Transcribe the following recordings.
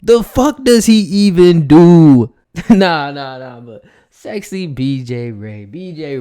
The fuck does he even do? Nah, but sexy BJ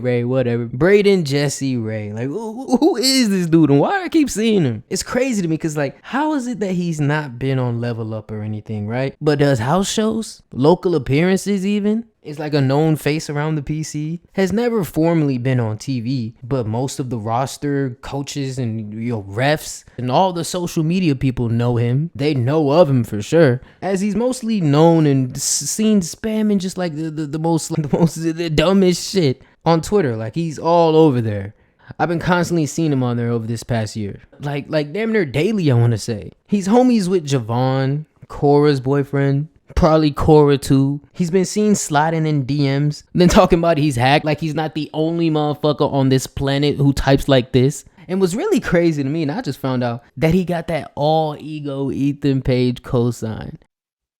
Ray, whatever. Braden Jesse Ray. Like, who is this dude and why do I keep seeing him? It's crazy to me because, like, how is it that he's not been on Level Up or anything, right? But does house shows, local appearances even? Is like a known face around the PC. Has never formally been on TV, but most of the roster, coaches, and refs, and all the social media people know him. They know of him for sure, as he's mostly known and seen spamming just like the dumbest shit on Twitter. Like he's all over there. I've been constantly seeing him on there over this past year. Like damn near daily, I want to say. He's homies with Javon, Cora's boyfriend. Probably Cora too. He's been seen sliding in DMs, then talking about he's hacked, like he's not the only motherfucker on this planet who types like this. And what's really crazy to me, and I just found out that he got that all ego Ethan Page cosign.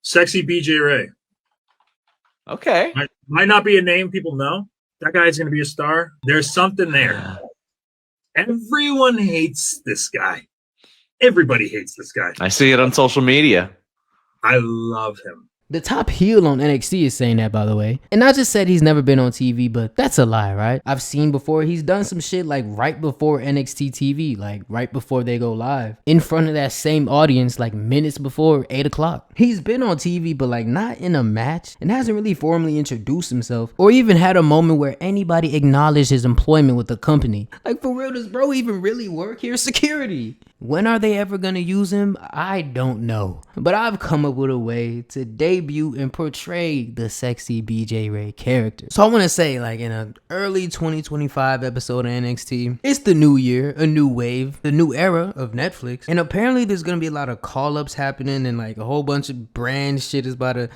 Sexy BJ Ray. Okay. Might not be a name people know. That guy's going to be a star. There's something there. Everyone hates this guy. Everybody hates this guy. I see it on social media. I love him. The top heel on NXT is saying that, by the way. And I just said he's never been on TV, but that's a lie, right? I've seen before he's done some shit like right before NXT TV, like right before they go live, in front of that same audience, like minutes before 8 o'clock. He's been on TV, but like not in a match, and hasn't really formally introduced himself or even had a moment where anybody acknowledged his employment with the company. Like, for real, does bro even really work here? Security. When are they ever gonna use him? I don't know. But I've come up with a way to debut and portray the sexy BJ Ray character. So I want to say, like, in an early 2025 episode of NXT, it's the new year, a new wave, the new era of Netflix. And apparently there's gonna be a lot of call-ups happening and like a whole bunch of brand shit is about to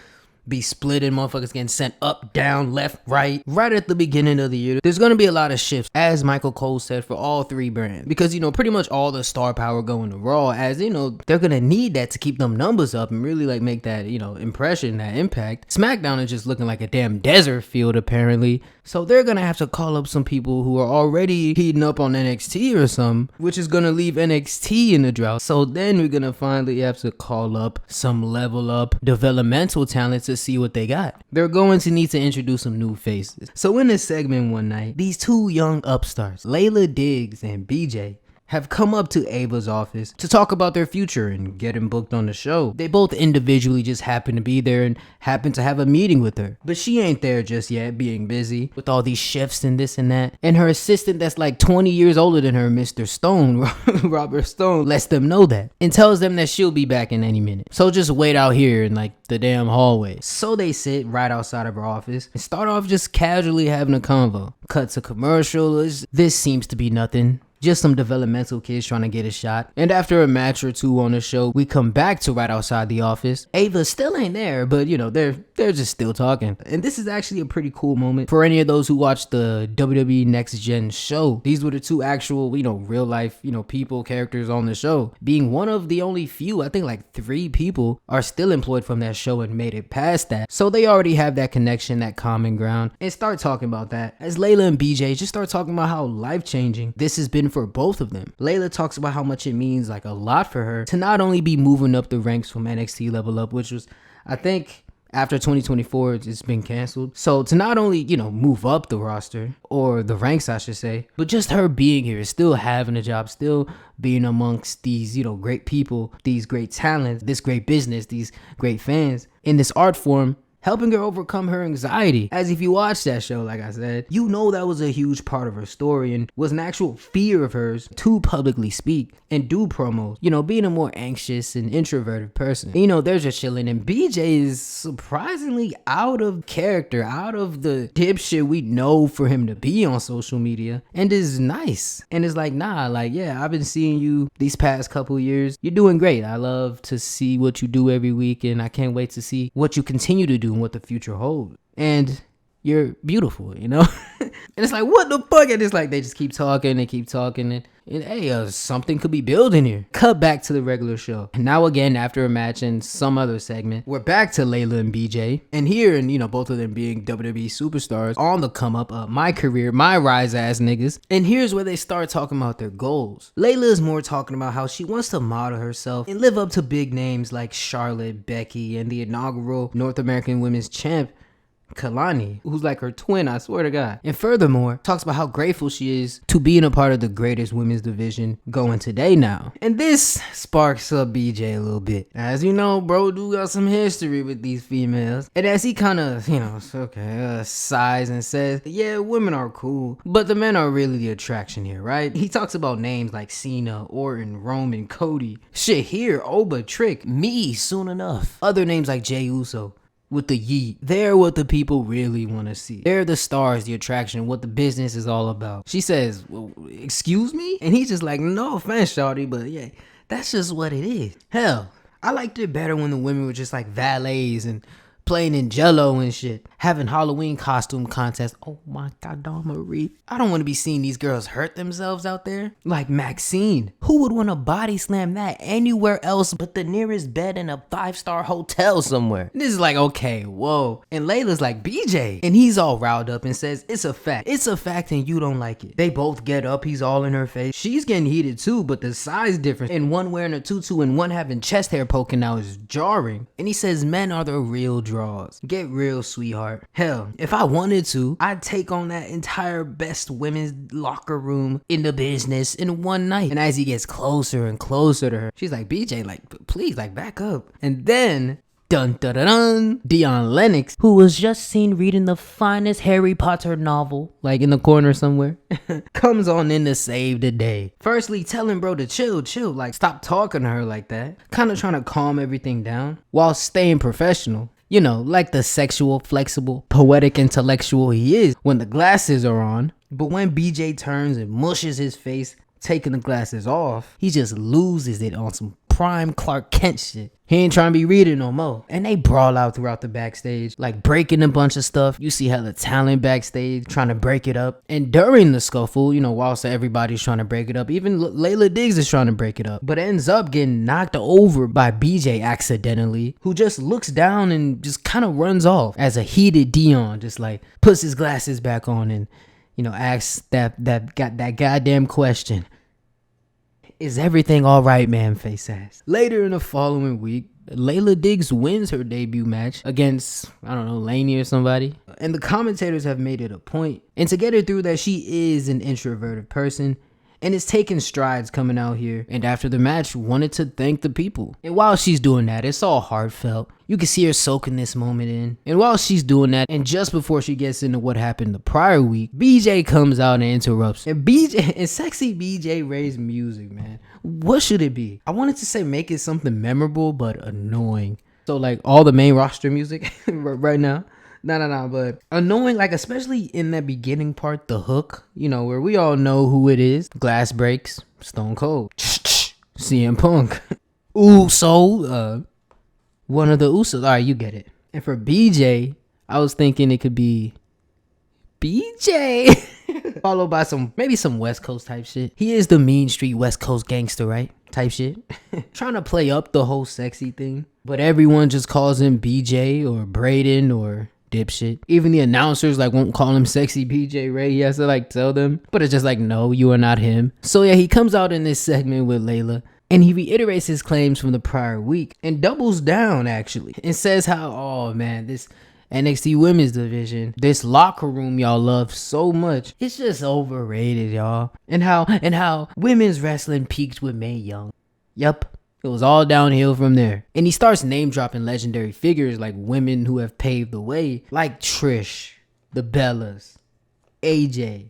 be split and motherfuckers getting sent up, down, left, right at the beginning of the year. There's going to be a lot of shifts, as Michael Cole said, for all three brands. Because, pretty much all the star power going to Raw, as, they're going to need that to keep them numbers up and really, like, make that, impression, that impact. SmackDown is just looking like a damn desert field, apparently. So they're going to have to call up some people who are already heating up on NXT or something, which is going to leave NXT in the drought. So then we're going to finally have to call up some level up developmental talent to see what they got. They're going to need to introduce some new faces. So in this segment one night, these two young upstarts, Layla Diggs and BJ, have come up to Ava's office to talk about their future and get him booked on the show. They both individually just happen to be there and happen to have a meeting with her. But she ain't there just yet, being busy with all these shifts and this and that. And her assistant that's like 20 years older than her, Mr. Stone, Robert Stone, lets them know that and tells them that she'll be back in any minute. So just wait out here in like the damn hallway. So they sit right outside of her office and start off just casually having a convo. Cut to commercial. This seems to be nothing. Just some developmental kids trying to get a shot. And after a match or two on the show, we come back to right outside the office. Ava still ain't there, but they're just still talking. And this is actually a pretty cool moment for any of those who watched the WWE Next Gen show. These were the two actual, real life, people, characters on the show. Being one of the only few, I think like 3 people are still employed from that show and made it past that. So they already have that connection, that common ground, and start talking about that. As Layla and BJ just start talking about how life-changing this has been for both of them. Layla talks about how much it means like a lot for her to not only be moving up the ranks from NXT Level Up, which was, I think, after 2024, it's been canceled. So to not only, move up the roster, or the ranks, I should say, but just her being here, still having a job, still being amongst these, great people, these great talents, this great business, these great fans in this art form, helping her overcome her anxiety. As if you watch that show, like I said, that was a huge part of her story and was an actual fear of hers to publicly speak and do promos. Being a more anxious and introverted person. They're just chilling, and BJ is surprisingly out of character, out of the dipshit we know for him to be on social media, and is nice. And is like, nah, like, yeah, I've been seeing you these past couple years. You're doing great. I love to see what you do every week, and I can't wait to see what you continue to do and what the future holds. And you're beautiful, you know? And it's like, what the fuck? And it's like, they just keep talking and keep talking. And hey, something could be building here. Cut back to the regular show. And now again, after a match and some other segment, we're back to Layla and BJ. And here, and you know, both of them being WWE superstars on the come up of my career, my rise ass niggas. And here's where they start talking about their goals. Layla is more talking about how she wants to model herself and live up to big names like Charlotte, Becky, and the inaugural North American Women's Champ, Kalani, who's like her twin, I swear to God. And furthermore, talks about how grateful she is to being a part of the greatest women's division going today now. And this sparks up BJ a little bit. As you know, bro do got some history with these females. And as he kind of, sighs and says, yeah, women are cool, but the men are really the attraction here, right? He talks about names like Cena, Orton, Roman, Cody. Shit, here, Oba, Trick, me, soon enough. Other names like Jey Uso. With the yeet. They're what the people really want to see. They're the stars, the attraction, what the business is all about. She says, well, excuse me? And he's just like, no offense, shawty, but yeah, that's just what it is. Hell, I liked it better when the women were just like valets and playing in Jello and shit, having Halloween costume contests. Oh my God, Dawn Marie. I don't want to be seeing these girls hurt themselves out there. Like Maxine. Who would want to body slam that anywhere else but the nearest bed in a 5-star hotel somewhere? And this is like, okay, whoa. And Layla's like, BJ. And he's all riled up and says, it's a fact. It's a fact and you don't like it. They both get up. He's all in her face. She's getting heated too, but the size difference and one wearing a tutu and one having chest hair poking out is jarring. And he says, men are the real draws. Get real, sweetheart. Hell, if I wanted to, I'd take on that entire best women's locker room in the business in one night. And as he gets closer and closer to her, she's like, BJ, like, please, like, back up. And then dun dun dun dun, Dion Lennox, who was just seen reading the finest Harry Potter novel, like in the corner somewhere, comes on in to save the day. Firstly, telling bro to chill, like stop talking to her like that. Kind of trying to calm everything down while staying professional. You know, like the sexual, flexible, poetic intellectual he is when the glasses are on. But when BJ turns and mushes his face, taking the glasses off, he just loses it on some prime Clark Kent shit. He ain't trying to be reading no more. And they brawl out throughout the backstage, like breaking a bunch of stuff. You see hella talent backstage trying to break it up. And during the scuffle, you know, whilst everybody's trying to break it up, even Layla Diggs is trying to break it up, but ends up getting knocked over by BJ accidentally, who just looks down and just kind of runs off as a heated Dion just like puts his glasses back on and, you know, asks that goddamn question. Is everything all right, man? Face ass. Later in the following week, Layla Diggs wins her debut match against, I don't know, Laney or somebody. And the commentators have made it a point, and to get her through that she is an introverted person, and is taking strides coming out here. And after the match, wanted to thank the people. And while she's doing that, it's all heartfelt. You can see her soaking this moment in. And while she's doing that, and just before she gets into what happened the prior week, BJ comes out and interrupts. And sexy BJ Ray's music, man. What should it be? I wanted to say make it something memorable, but annoying. So like all the main roster music right now. No, but annoying, like especially in that beginning part, the hook, you know, where we all know who it is. Glass breaks, Stone Cold, CM Punk, Uso, one of the Usos. All right, you get it. And for BJ, I was thinking it could be BJ, followed by maybe some West Coast type shit. He is the mean street West Coast gangster, right? Type shit. Trying to play up the whole sexy thing, but everyone just calls him BJ or Braden or dipshit. Even the announcers like won't call him sexy BJ Ray. He has to like tell them, but it's just like, no, you are not him. So yeah, he comes out in this segment with Layla and he reiterates his claims from the prior week and doubles down actually and says how, oh man, this NXT women's division, this locker room y'all love so much, it's just overrated, y'all. And how women's wrestling peaked with Mae Young. Yup. It was all downhill from there. And he starts name dropping legendary figures like women who have paved the way, like Trish, the Bellas, AJ,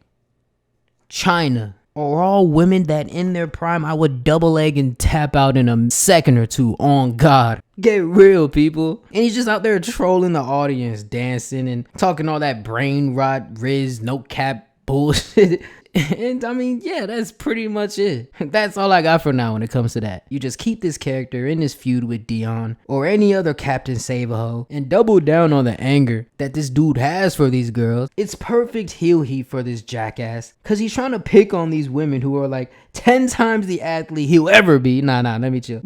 Chyna, are all women that in their prime I would double leg and tap out in a second or two, on God. Get real, people. And he's just out there trolling the audience, dancing and talking all that brain rot, Riz, no cap bullshit. And I mean, yeah, that's pretty much it. That's all I got for now when it comes to that. You just keep this character in this feud with Dion or any other Captain Save-A-Ho and double down on the anger that this dude has for these girls. It's perfect heel heat for this jackass because he's trying to pick on these women who are like 10 times the athlete he'll ever be. Nah, let me chill.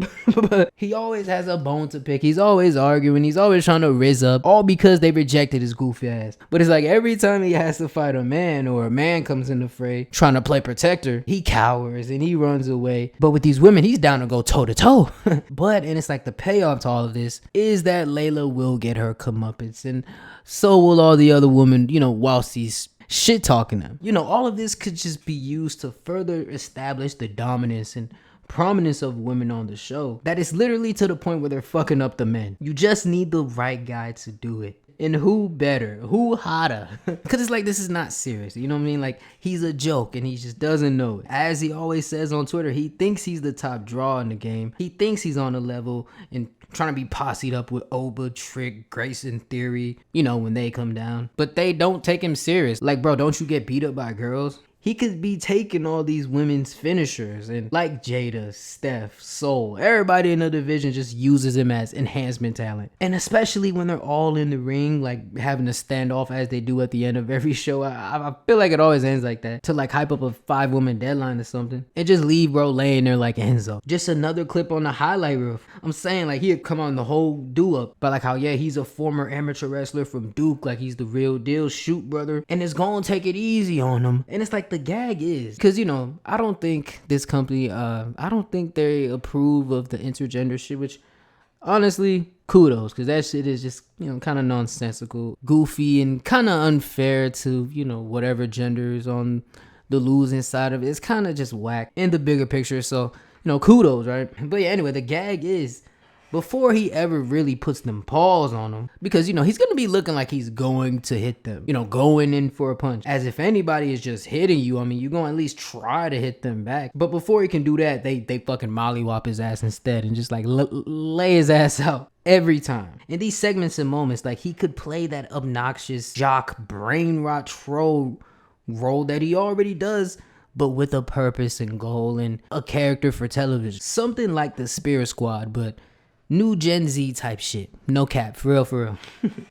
But he always has a bone to pick. He's always arguing. He's always trying to rizz up, all because they rejected his goofy ass. But it's like every time he has to fight a man or a man comes in the fray trying to play protector, he cowers and he runs away. But with these women, he's down to go toe to toe. And it's like the payoff to all of this is that Layla will get her comeuppance, and so will all the other women, whilst he's shit talking them. All of this could just be used to further establish the dominance and prominence of women on the show. That is literally to the point where they're fucking up the men. You just need the right guy to do it. And who better? Who hotter? Because it's like, this is not serious. You know what I mean? Like, he's a joke and he just doesn't know it. As he always says on Twitter, he thinks he's the top draw in the game. He thinks he's on a level and trying to be posseed up with Oba, Trick, Grayson, Theory, when they come down. But they don't take him serious. Like, bro, don't you get beat up by girls? He could be taking all these women's finishers and like Jada, Steph, Soul, everybody in the division just uses him as enhancement talent. And especially when they're all in the ring, like having to stand off as they do at the end of every show. I feel like it always ends like that, to like hype up a 5-woman deadline or something and just leave bro laying there like Enzo. Just another clip on the highlight reel. I'm saying like he'd come on the whole do up, but like how he's a former amateur wrestler from Duke, like he's the real deal, shoot brother, and it's gonna take it easy on him. And it's like the gag is because I don't think this company I don't think they approve of the intergender shit, which honestly kudos, because that shit is just kind of nonsensical, goofy, and kind of unfair to whatever gender is on the losing side of it. It's kind of just whack in the bigger picture, so kudos, right? But yeah, anyway, the gag is before he ever really puts them paws on them, because he's gonna be looking like he's going to hit them, going in for a punch, as if anybody is just hitting you. I mean, you're gonna at least try to hit them back. But before he can do that, they fucking mollywop his ass instead and just like lay his ass out every time. In these segments and moments, like he could play that obnoxious jock brain rot troll role that he already does, but with a purpose and goal and a character for television. Something like the Spirit Squad, but new Gen Z type shit. No cap, for real.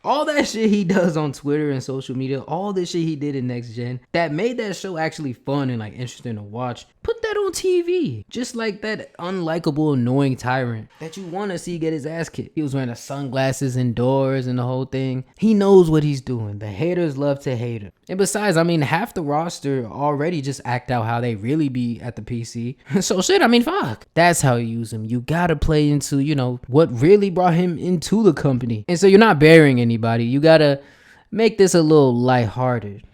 All that shit he does on Twitter and social media, all this shit he did in Next Gen, that made that show actually fun and like interesting to watch. Put that on TV. Just like that unlikable, annoying tyrant that you want to see get his ass kicked. He was wearing the sunglasses indoors and the whole thing. He knows what he's doing. The haters love to hate him. And besides, I mean, half the roster already just act out how they really be at the PC. So shit, I mean, fuck. That's how you use him. You gotta play into, what really brought him into the company. And so you're not burying anybody. You gotta make this a little lighthearted.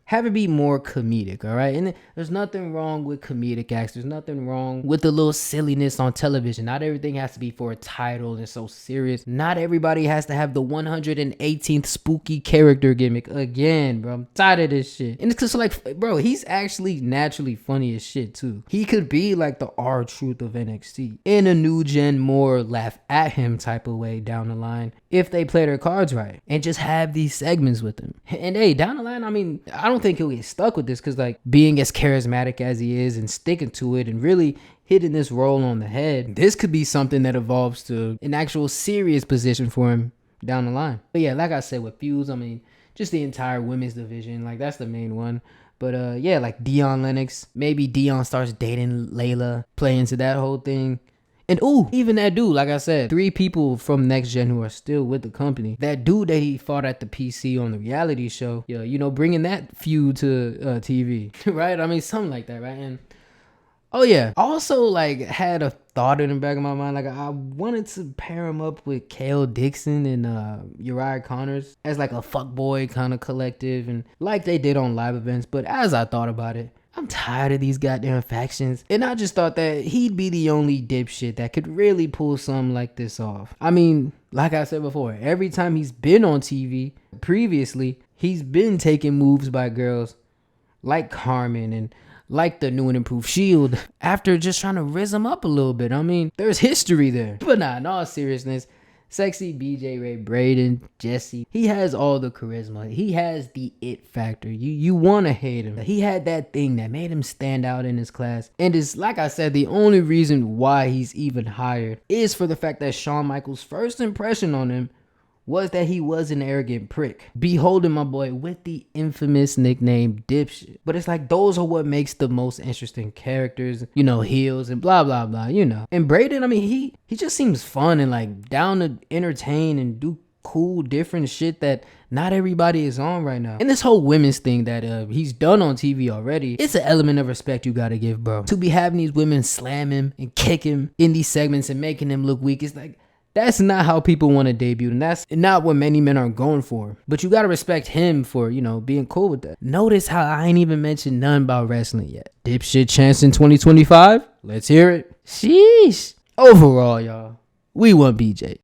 Have it be more comedic, all right? And there's nothing wrong with comedic acts. There's nothing wrong with the little silliness on television. Not everything has to be for a title and so serious. Not everybody has to have the 118th spooky character gimmick. Again, bro, I'm tired of this shit. And it's just like, bro, he's actually naturally funny as shit, too. He could be like the R-Truth of NXT in a new gen, more laugh at him type of way down the line, if they play their cards right and just have these segments with him. And hey, down the line, I mean, I don't think he'll get stuck with this, because like being as charismatic as he is and sticking to it and really hitting this role on the head, this could be something that evolves to an actual serious position for him down the line. But yeah, like I said, with feuds, I mean, just the entire women's division, like that's the main one. But yeah, like Dion Lennox, maybe Dion starts dating Layla, play into that whole thing. And ooh, even that dude, like I said, 3 people from Next Gen who are still with the company. That dude that he fought at the PC on the reality show, bringing that feud to TV, right? I mean, something like that, right? And oh yeah, also like had a thought in the back of my mind, like I wanted to pair him up with Kale Dixon and Uriah Connors as like a fuckboy kind of collective, and like they did on live events. But as I thought about it, I'm tired of these goddamn factions. And I just thought that he'd be the only dipshit that could really pull something like this off. I mean, like I said before, every time he's been on TV previously, he's been taking moves by girls like Carmen and like the new and improved Shield after just trying to rizz him up a little bit. I mean, there's history there. But nah, in all seriousness, Sexy BJ Ray, Braden, Jesse. He has all the charisma. He has the it factor. You want to hate him. He had that thing that made him stand out in his class. And it's like I said, the only reason why he's even hired is for the fact that Shawn Michaels' first impression on him was that he was an arrogant prick. Beholding my boy with the infamous nickname Dipshit. But it's like those are what makes the most interesting characters, you know, heels and blah blah blah, you know. And Braden, I mean, he just seems fun and like down to entertain and do cool different shit that not everybody is on right now. And this whole women's thing that he's done on TV already, it's an element of respect you gotta give, bro. To be having these women slam him and kick him in these segments and making him look weak, it's like, that's not how people want to debut, and that's not what many men are going for. But you gotta respect him for, you know, being cool with that. Notice how I ain't even mentioned nothing about wrestling yet. Dipshit chance in 2025? Let's hear it. Sheesh. Overall, y'all, we want BJ.